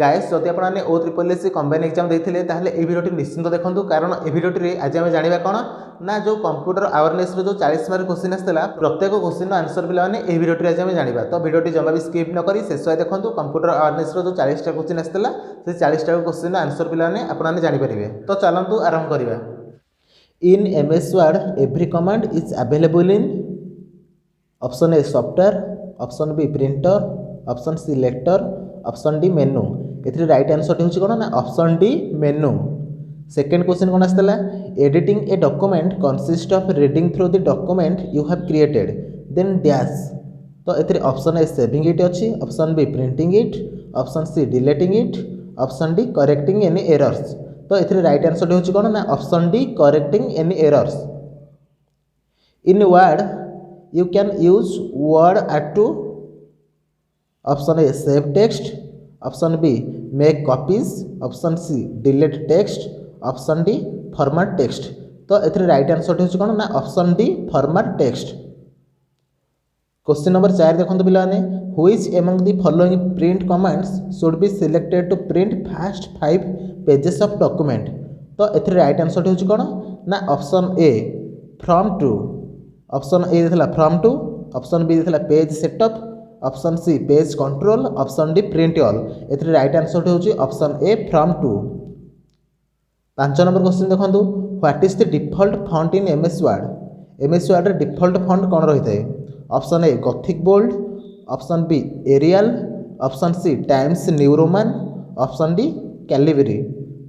Guys जदि आपने ओ triple S combine exam देते ताहले ए वीडियोटी निश्चिंत देखो कारण ए वीडियोटी आज आम जाना कौन ना जो कंप्यूटर अवेयरनेस जो 40 मार्क क्वेश्चन आसाला प्रत्येक क्वेश्चन आंसर पे ए वीडियोटी आज आम जाना तो वीडियोटी जमा भी स्किप न करी शेष देखो कंप्यूटर अवेयरनेस जो 40टा क्वेश्चन आसाला से 40टा क्वेश्चन आंसर पे आपने जानीपर तो चलतु आरंभ करवा। In MS word every command is available in option A software, option B printer, option C letter, option D menu. ये राइट आंसर होची कोन ना option D menu. Second question कोन आस्तला editing a document consist of reading through the document you have created then dash. तो एथरे option A saving it अछि, option B printing it, option C deleting it, option D correcting any errors. तो एथरे right answer होची कोन ना option D correcting any errors. In word you can use word add to option A save text, option B make copies, option C delete text, option D format text। तो एथरे right answer होची कोन ना option D format text. Question number 4 देखंतु पिलाने which among the following print commands should be selected to print first 5 pages of document. तो एथरे right answer होची कोन ना option A from to. Option A देला फ्रॉम टू, ऑप्शन बी देला page setup, option C page control, option D print all. एथरे right answer होची option A from to. 5 number question देखंतु what is the default font in MS word. MS word रे default font कोन रहितै। Option A Gothic bold, option B Arial, option C Times New Roman, option D Calibri.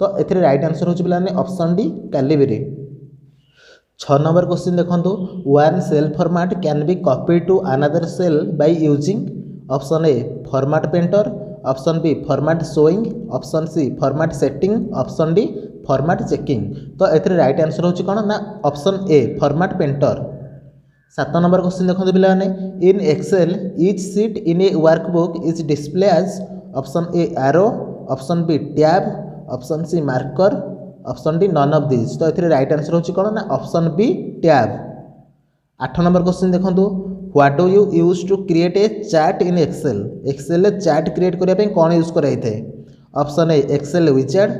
तो एथरे right answer होची पिलाने option D Calibri. 6 number question देखंतु one cell format can be copy to another cell by using option A format painter, option B format showing, option C format setting, option D format checking. तो एथरे right answer होची कोन ना option A format painter. 7 number question देखंतु पिलाने in Excel each sheet in a workbook is display as option A arrow, option B tab, option C marker, option D none of this. तो एथरे right answer होची कोन ना option B tab. 8 number question देखंतु what do you use to create a chart in Excel. Excel रे chart create करिया पे कोन use कराई थे। Option A Excel wizard,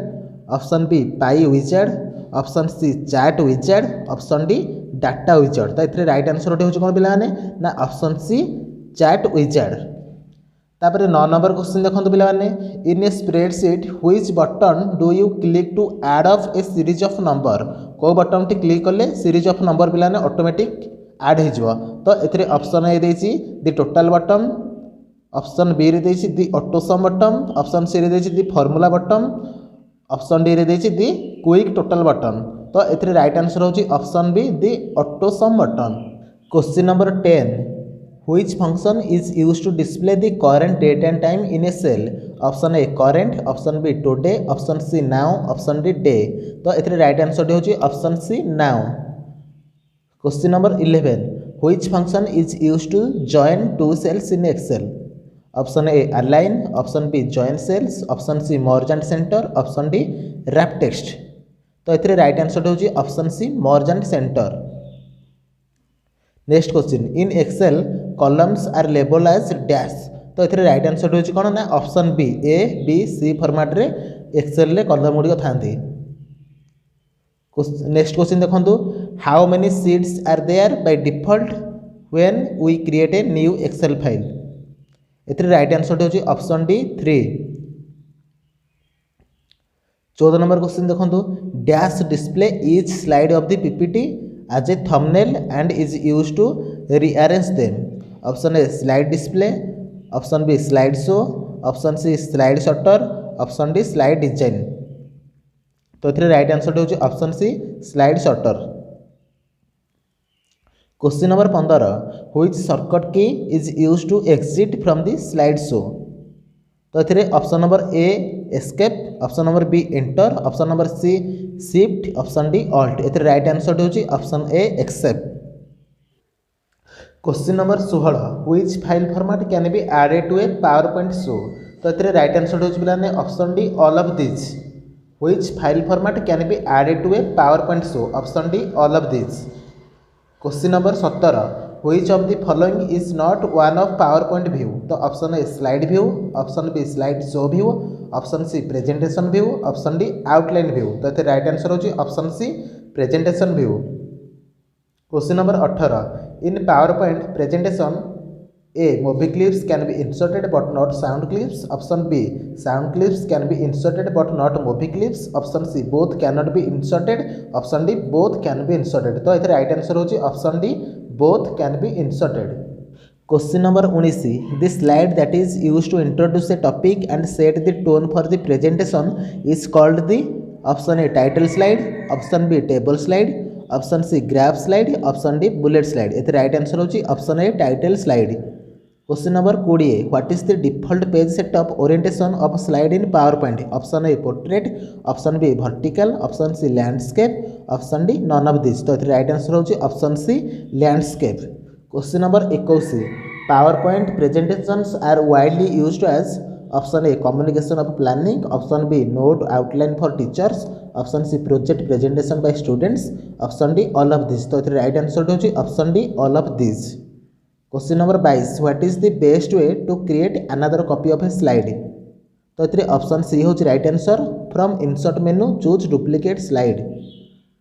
option B pie wizard, option C chart wizard, option D data wizard. तो एथरे right answer होची कोन पिलाने ना ऑप्शन सी चार्ट विजार्ड। तापर 9 नंबर क्वेश्चन देखंतु पिलाने in a spreadsheet which button do you click to add of a series of number. को button टी क्लिक करले सीरीज ऑफ नंबर पिलाने ऑटोमेटिक ऐड हो जिवो। तो एथरे ऑप्शन ए देछि the total button, option B रे देछि the auto sum button, option C रे देछि the formula button, option D रे देछि द क्विक टोटल बटन। तो एथरे राइट आंसर होछि option be the auto sum button. Question number 10 which function is used to display the current date and time in a cell। Option A current, option B today, option C now, option D day। तो एथरे right answer होची option C now। Question number 11 which function is used to join two cells in Excel। Option A align, option B join cells, option C merge and center, option D wrap text। तो एथरे right answer होची option C merge and center। Next question in Excel columns are label as dash. तो एथरे right answer होची कोन ना option B A B C format रे Excel रे कॉलम गुडी थांती। नेक्स्ट क्वेश्चन देखंतु how many sheets are there by default when we create a new Excel file. एथरे राइट आंसर होची ऑप्शन डी 3। 14 नंबर क्वेश्चन देखंतु dash display each slide of the PPT as a thumbnail and is used to rearrange them। Option A slide display, option B slide show, option C slide sorter, option D slide design. तो एथरे right answer होची option C slide sorter. Question number 15 which shortcut key is used to exit from the slide show. तो एथरे option number A escape, option number B enter, option number C shift, option D alt. एथरे right answer होची option A except. Question number 16 which file format can be added to a PowerPoint show. तो एथरे right answer होची पिलाने option D all of this. Which file format can be added to a PowerPoint show, option D all of this. Question number 17 which of the following is not one of PowerPoint view. तो option A slide view, option B slide show view, option C presentation view, option D outline view. तो ये right answer होची option C presentation view. Question number 18 in PowerPoint presentation A. Movie clips can be inserted but not sound clips. Option B. Sound clips can be inserted but not movie clips. Option C. Both cannot be inserted. Option D. Both can be inserted. तो इधर right answer होची option D both can be inserted। Question number 19 the slide that is used to introduce a topic and set the tone for the presentation is called the option A title slide, option B table slide, option C graph slide, option D bullet slide। इधर right answer होची option A title slide। Question number 20 what is the default page setup orientation of slide in PowerPoint. Option A portrait, option B vertical, option C landscape, option D none of this. तो right answer होची option C landscape. Question number 21 PowerPoint presentations are widely used as option A communication of planning, option B note outline for teachers, option C project presentation by students, option D all of this. तो right answer होची option D all of this. Question number 22 what is the best way to create another copy of a slide. तो ये option C हूँ right answer from insert menu choose duplicate slide.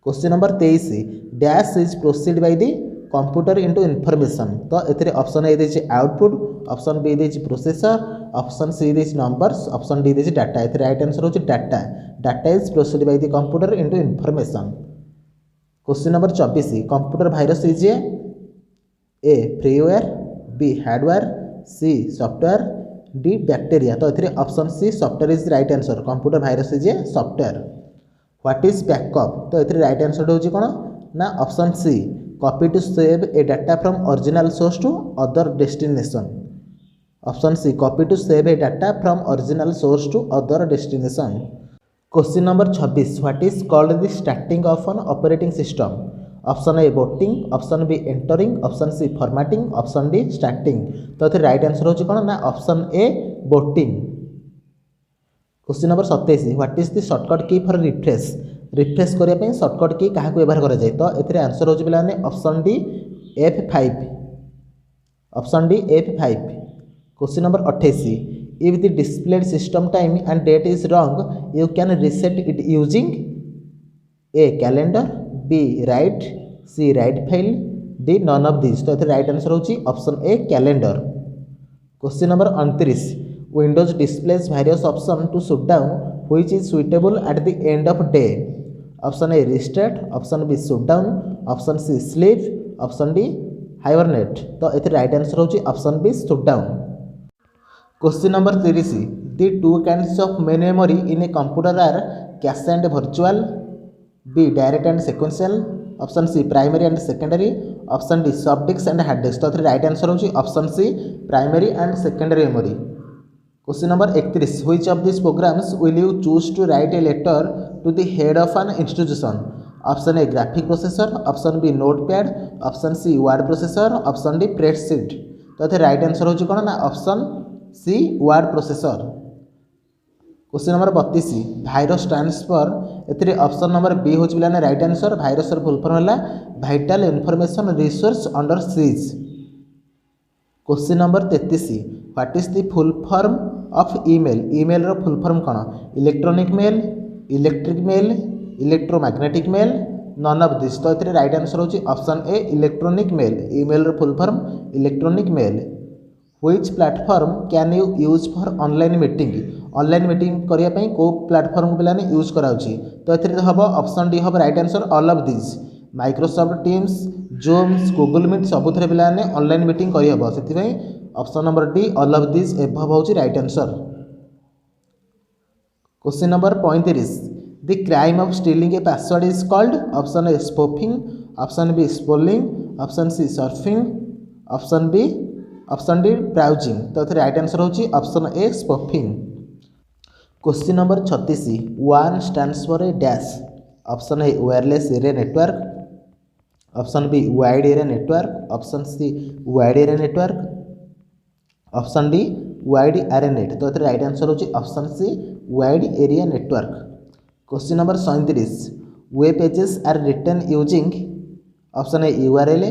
Question number 23 dash is proceed by the computer into information. तो ये option A देछि output, option B देछि processor, option C देछि numbers, option D देछि data. ये right answer होछि data. Data is proceed by the computer into information. Question number 24 computer virus is A freeware, B hardware, C software, D bacteria. तो ये option C software is right answer. Computer virus is a software. What is backup. तो ये right answer होची कोन ना option C copy to save a data from original source to other destination. Option C copy to save a data from original source to other destination. Question number 26 what is called the starting of an operating system. Option A booting, option B entering, option C formatting, option D starting. तो ये right answer होची कोन ना option A booting. Question number 27 what is the shortcut key for refresh. Refresh करने पे shortcut की क्या व्यवहार करा जाए। तो ये आंसर होची पिलाने option D F5, option D F5। Question number 28 if the displayed system time and date is wrong you can reset it using a calendar, B write, C write file, D none of this. तो ये right answer होची option A calendar. Question number 29 Windows displays various option to shut down which is suitable at the end of day. Option A restart, option B shut down, option C sleep, option D hibernate. तो ये right answer होची option B shut down. Question number 30 the two kinds of main memory in a computer are cache and virtual, B direct and sequential, option C primary and secondary, option D soft disk and hard disk. तो right answer होची option C primary and secondary memory. Question number 31 which of this programs will you choose to right A letter to the head of an institution. Option A graphic processor, option B notepad, option C word processor, option D spreadsheet. तो ये right answer होची कोन ना option C word processor. Question number 32 virus stands for A option number B हूँ पिलाने right answer virus full form है vital information resource under seize. Question number 33 what is the full form of email. Email रो full form कौन electronic mail, electric mail, electromagnetic mail, none of this. तो ये right answer होची option A electronic mail. Email रो full form electronic mail. Which platform can you use for online meeting. Online meeting करने को platform को पे use कराऊँगी। तो ये हम ऑप्शन डी हम right answer all of this. Microsoft Teams, Zooms, Google Meet सबुथ पे ऑनलाइन मीटिंग करहब से option number D all of this एभव होची right answer. Question number 35 the crime of stealing a password is called. Option A spoofing, option B spooling, option C surfing, option D browsing. तो right answer होची option A spoofing. Question number 36 वन stands for A dash. Option A wireless area network, option B wide area network, option C wide area network, option D wide area net. तो right answer होची option C wide area network. Question number 37 web pages are written using. Option A URL,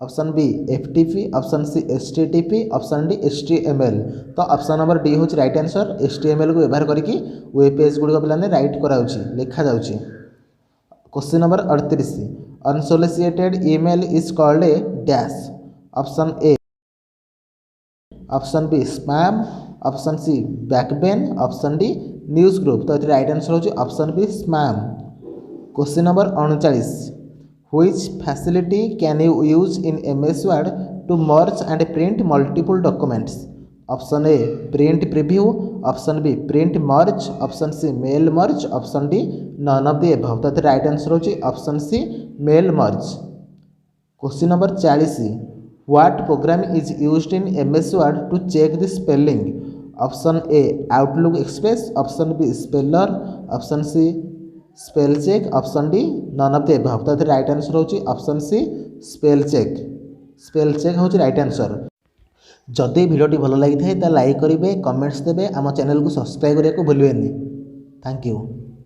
option B FTP, option C HTTP, option D HTML. तो option number D हूँ right answer. HTML को व्यवहार करके web page गुड़िक पे right कराऊँच लिखा जाऊँगी। Question number 38 unsolicited email is called a dash. Option A, option B spam, option C backbone, option D news group. तो ये राइट आंसर होची option B spam. Question number 39 which facility can you use in MS Word to merge and print multiple documents. Option A print preview, option B print merge, option C mail merge, option D none of the above. तो right answer होची option C mail merge. Question number 40 what program is used in MS Word to check the spelling. Option A Outlook Express, option B speller, option C spell check, option D none of the above. तो right answer होची option C spell check. Spell check होची right answer. जदि भिडियोटी भल लगी था like करेंगे, comments देवे, आम चैनल को सब्सक्राइब करने को भूलें। Thank you.